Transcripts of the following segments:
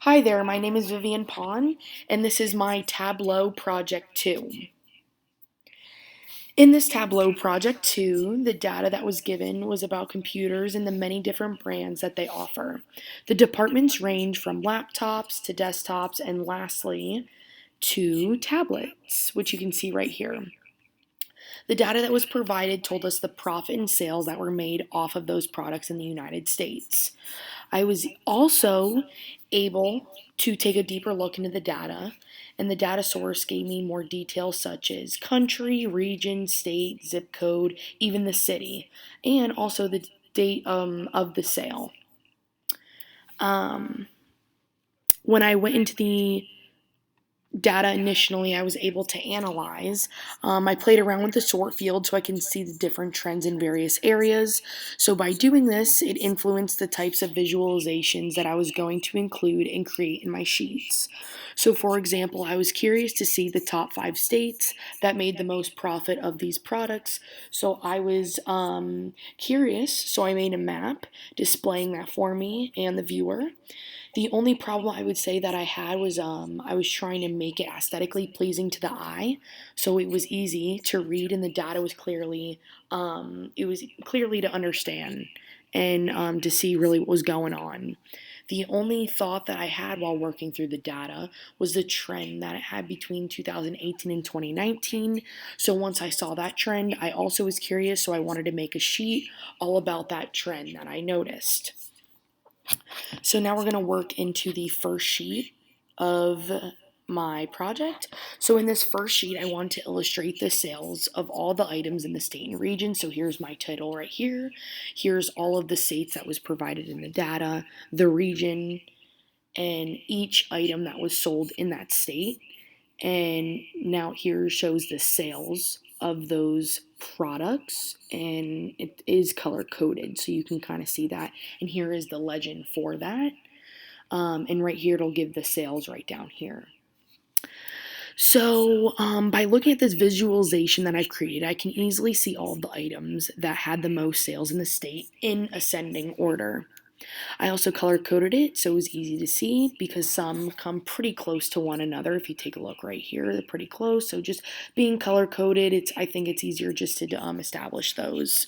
Hi there, my name is Vivian Ponn, and this is my Tableau Project 2. In this Tableau Project 2, the data that was given was about computers and the many different brands that they offer. The departments range from laptops to desktops and lastly to tablets, which you can see right here. The data that was provided told us the profit and sales that were made off of those products in the United States. I was also able to take a deeper look into the data, and the data source gave me more details such as country, region, state, zip code, even the city, and also the date of the sale. Um, when I went into the data initially I was able to analyze. I played around with the sort field so I can see the different trends in various areas. So by doing this, it influenced the types of visualizations that I was going to include and create in my sheets. So for example, I was curious to see the top 5 states that made the most profit of these products. So I was curious, so I made a map displaying that for me and the viewer. The only problem I would say that I had was I was trying to make it aesthetically pleasing to the eye, so it was easy to read, and the data was clearly to understand and to see really what was going on. The only thought that I had while working through the data was the trend that it had between 2018 and 2019. So once I saw that trend, I also was curious, so I wanted to make a sheet all about that trend that I noticed. So now we're going to work into the first sheet of my project. So in this first sheet, I want to illustrate the sales of all the items in the state and region. So here's my title right here. Here's all of the states that was provided in the data, the region, and each item that was sold in that state. And now here shows the sales of those products, and it is color coded so you can kind of see that. And here is the legend for that. And right here it'll give the sales right down here. So by looking at this visualization that I've created, I can easily see all of the items that had the most sales in the state in ascending order. I also color coded it so it was easy to see because some come pretty close to one another. If you take a look right here, they're pretty close. So just being color coded, I think it's easier just to establish those.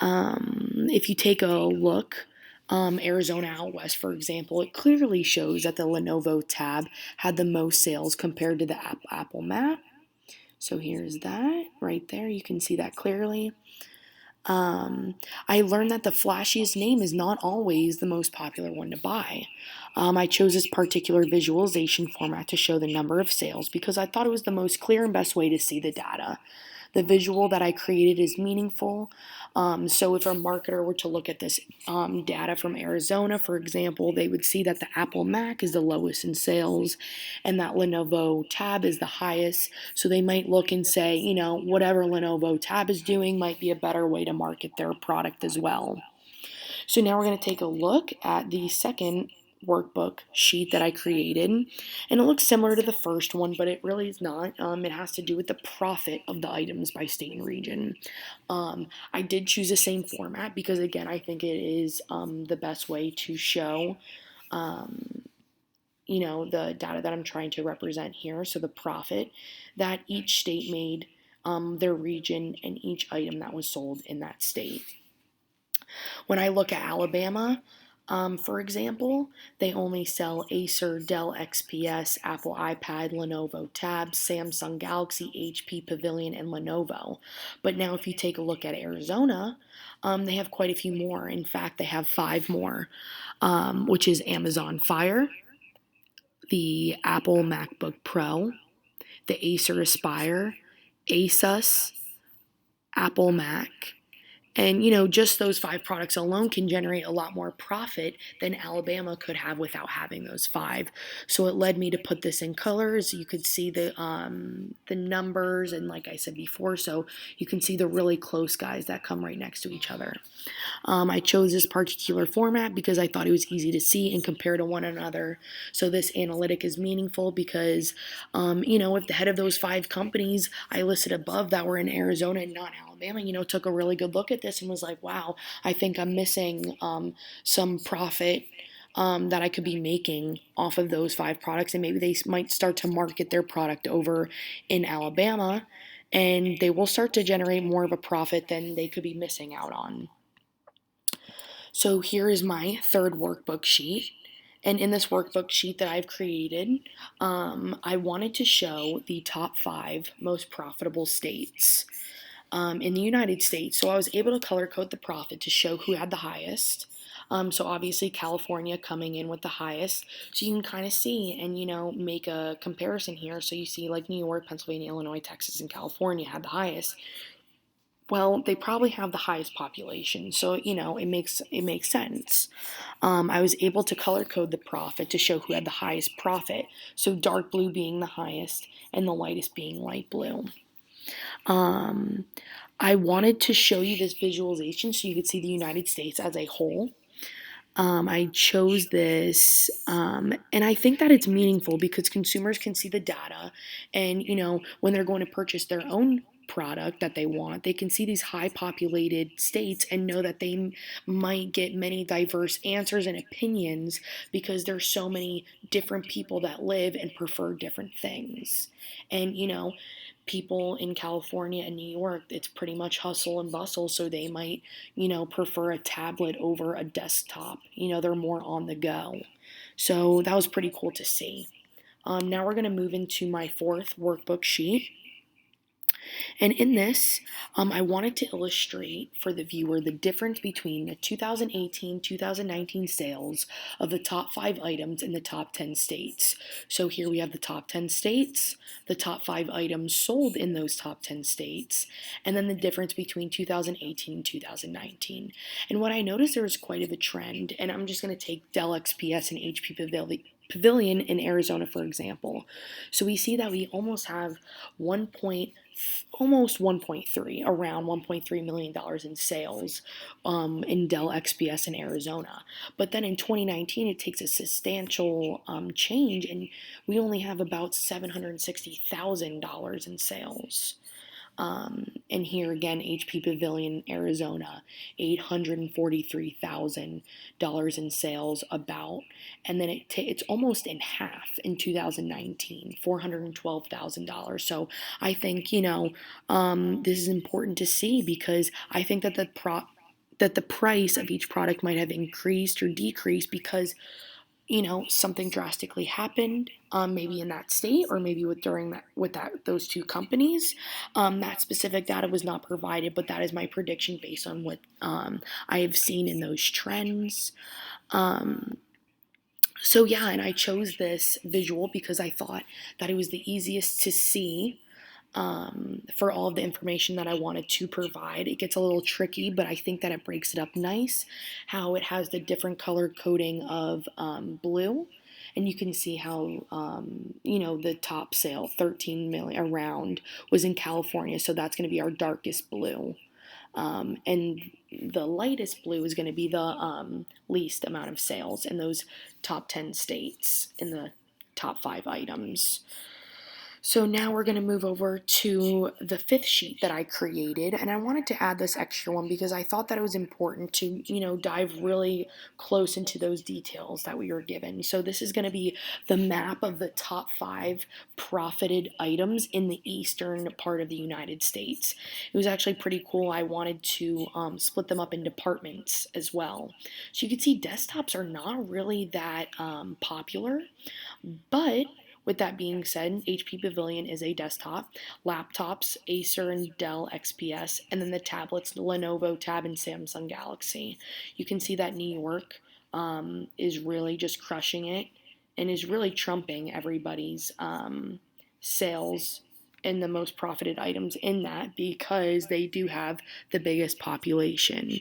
If you take a look, Arizona out west, for example, it clearly shows that the Lenovo tab had the most sales compared to the Apple map. So here's that right there. You can see that clearly. I learned that the flashiest name is not always the most popular one to buy. I chose this particular visualization format to show the number of sales because I thought it was the most clear and best way to see the data. The visual that I created is meaningful. So if a marketer were to look at this data from Arizona, for example, they would see that the Apple Mac is the lowest in sales and that Lenovo Tab is the highest. So they might look and say, whatever Lenovo Tab is doing might be a better way to market their product as well. So now we're going to take a look at the second workbook sheet that I created, and it looks similar to the first one, but it really is not. It has to do with the profit of the items by state and region. I did choose the same format because, again, I think it is the best way to show the data that I'm trying to represent here. So the profit that each state made, their region, and each item that was sold in that state. When I look at Alabama, for example, they only sell Acer, Dell XPS, Apple iPad, Lenovo Tabs, Samsung Galaxy, HP Pavilion, and Lenovo. But now, if you take a look at Arizona, they have quite a few more. In fact, they have 5 more, which is Amazon Fire, the Apple MacBook Pro, the Acer Aspire, Asus, Apple Mac, and, just those 5 products alone can generate a lot more profit than Alabama could have without having those 5. So it led me to put this in colors. You could see the numbers, and like I said before, so you can see the really close guys that come right next to each other. I chose this particular format because I thought it was easy to see and compare to one another. So this analytic is meaningful because, if the head of those 5 companies I listed above that were in Arizona and not Alabama, took a really good look at this and was like, wow, I think I'm missing some profit that I could be making off of those 5 products, and maybe they might start to market their product over in Alabama, and they will start to generate more of a profit than they could be missing out on. So here is my third workbook sheet. And in this workbook sheet that I've created, I wanted to show the top 5 most profitable states in the United States. So I was able to color code the profit to show who had the highest. So obviously California coming in with the highest. So you can kind of see and, make a comparison here. So you see like New York, Pennsylvania, Illinois, Texas, and California had the highest. Well, they probably have the highest population, so it makes sense. I was able to color code the profit to show who had the highest profit, so dark blue being the highest and the lightest being light blue. I wanted to show you this visualization so you could see the United States as a whole. I chose this, and I think that it's meaningful because consumers can see the data, and when they're going to purchase their own product that they want, they can see these high populated states and know that they might get many diverse answers and opinions because there's so many different people that live and prefer different things. And people in California and New York, it's pretty much hustle and bustle, so they might, prefer a tablet over a desktop. They're more on the go. So that was pretty cool to see. Now we're going to move into my fourth workbook sheet. And in this, I wanted to illustrate for the viewer the difference between the 2018-2019 sales of the top 5 items in the top 10 states. So here we have the top 10 states, the top 5 items sold in those top 10 states, and then the difference between 2018 and 2019. And what I noticed, there was quite of a trend, and I'm just going to take Dell XPS and HP Pavilion in Arizona, for example. So we see that we almost have almost 1.3, around $1.3 million in sales in Dell XPS in Arizona. But then in 2019, it takes a substantial change, and we only have about $760,000 in sales. And here again, HP Pavilion, Arizona, $843,000 in sales about, and then it's almost in half in 2019, $412,000. So I think this is important to see because I think that the price of each product might have increased or decreased because something drastically happened, maybe in that state or maybe with those two companies. That specific data was not provided, but that is my prediction based on what I have seen in those trends. So yeah, and I chose this visual because I thought that it was the easiest to see for all of the information that I wanted to provide. It gets a little tricky, but I think that it breaks it up nice, how it has the different color coding of blue. And you can see how, the top sale, 13 million around, was in California. So that's going to be our darkest blue. And the lightest blue is going to be the least amount of sales in those top 10 states in the top 5 items. So now we're going to move over to the 5th sheet that I created, and I wanted to add this extra one because I thought that it was important to, dive really close into those details that we were given. So this is going to be the map of the top 5 profited items in the eastern part of the United States. It was actually pretty cool. I wanted to split them up in departments as well. So you can see desktops are not really that popular, but with that being said, HP Pavilion is a desktop, laptops, Acer and Dell XPS, and then the tablets, Lenovo Tab and Samsung Galaxy. You can see that New York is really just crushing it and is really trumping everybody's sales and the most profited items in that because they do have the biggest population.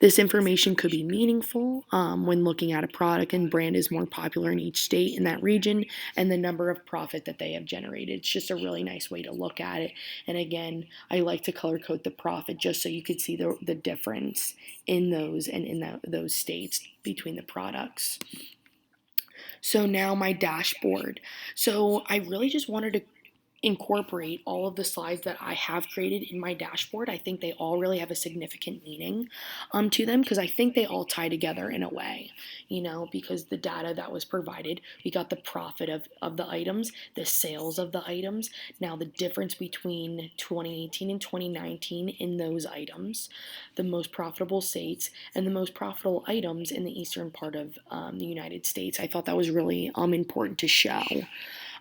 This information could be meaningful when looking at a product and brand is more popular in each state in that region and the number of profit that they have generated. It's just a really nice way to look at it. And again, I like to color code the profit just so you could see the difference in those and in those states between the products. So now my dashboard. So I really just wanted to incorporate all of the slides that I have created in my dashboard. I think they all really have a significant meaning to them, because I think they all tie together in a way, because the data that was provided, we got the profit of the items, the sales of the items, now the difference between 2018 and 2019 in those items, the most profitable states, and the most profitable items in the eastern part of the United States. I thought that was really important to show.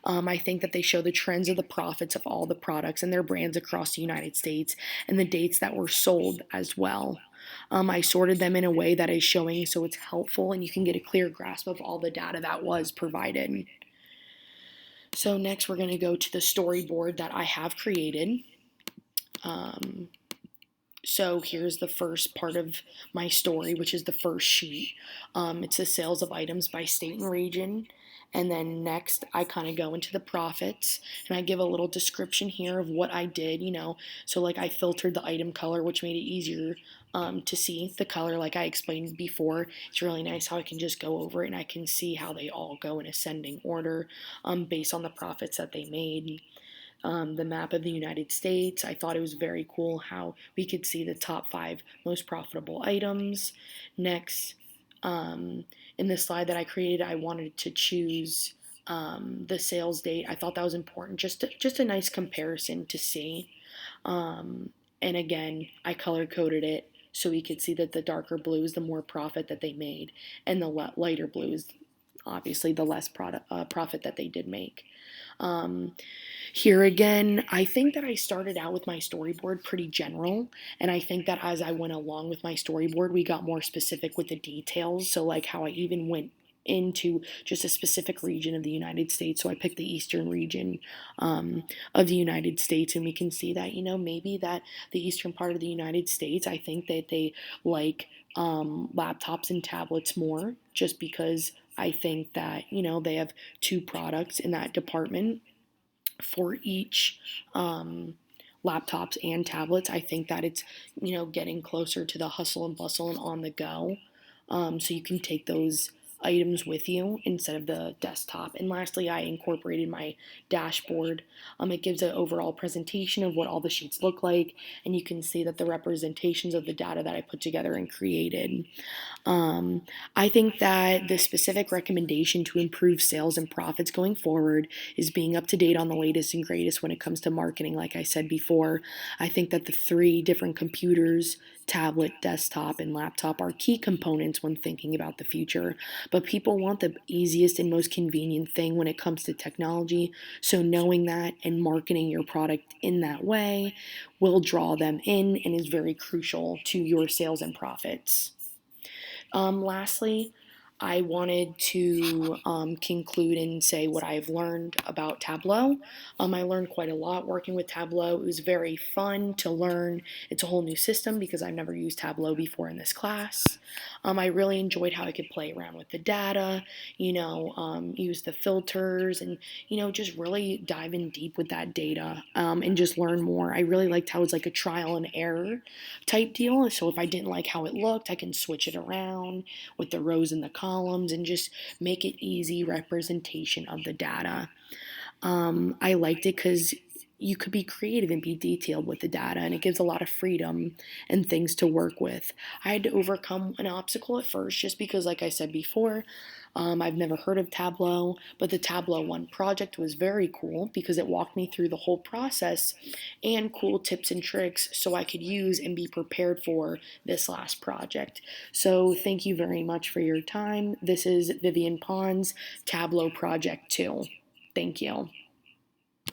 I think that they show the trends of the profits of all the products and their brands across the United States and the dates that were sold as well. I sorted them in a way that is showing so it's helpful and you can get a clear grasp of all the data that was provided. So next we're going to go to the storyboard that I have created. So here's the first part of my story, which is the first sheet. It's the sales of items by state and region. And then next, I kind of go into the profits, and I give a little description here of what I did, So like I filtered the item color, which made it easier to see the color like I explained before. It's really nice how I can just go over it and I can see how they all go in ascending order based on the profits that they made. The map of the United States. I thought it was very cool how we could see the top 5 most profitable items. Next, in the slide that I created, I wanted to choose the sales date. I thought that was important, just a nice comparison to see. And again, I color coded it so we could see that the darker blue is the more profit that they made, and the lighter blue is obviously the less profit that they did make. Here again, I think that I started out with my storyboard pretty general, and I think that as I went along with my storyboard, we got more specific with the details. So like how I even went into just a specific region of the United States. So I picked the eastern region of the United States, and we can see that, maybe that the eastern part of the United States, I think that they like laptops and tablets more, just because I think that, they have 2 products in that department for each laptops and tablets. I think that it's, getting closer to the hustle and bustle and on the go. So you can take those items with you instead of the desktop. And lastly, I incorporated my dashboard. It gives an overall presentation of what all the sheets look like, and you can see that the representations of the data that I put together and created. I think that the specific recommendation to improve sales and profits going forward is being up to date on the latest and greatest when it comes to marketing. Like I said before, I think that the 3 different computers, tablet, desktop, and laptop are key components when thinking about the future. But people want the easiest and most convenient thing when it comes to technology. So knowing that and marketing your product in that way will draw them in and is very crucial to your sales and profits. Lastly, I wanted to conclude and say what I've learned about Tableau. I learned quite a lot working with Tableau. It was very fun to learn. It's a whole new system because I've never used Tableau before in this class. I really enjoyed how I could play around with the data, use the filters and, just really dive in deep with that data and just learn more. I really liked how it's like a trial and error type deal. So if I didn't like how it looked, I can switch it around with the rows and the columns and just make it easy representation of the data. I liked it because you could be creative and be detailed with the data, and it gives a lot of freedom and things to work with. I had to overcome an obstacle at first just because, like I said before, I've never heard of Tableau, but the Tableau 1 project was very cool because it walked me through the whole process and cool tips and tricks so I could use and be prepared for this last project. So thank you very much for your time. This is Vivian Ponn's Tableau Project 2. Thank you.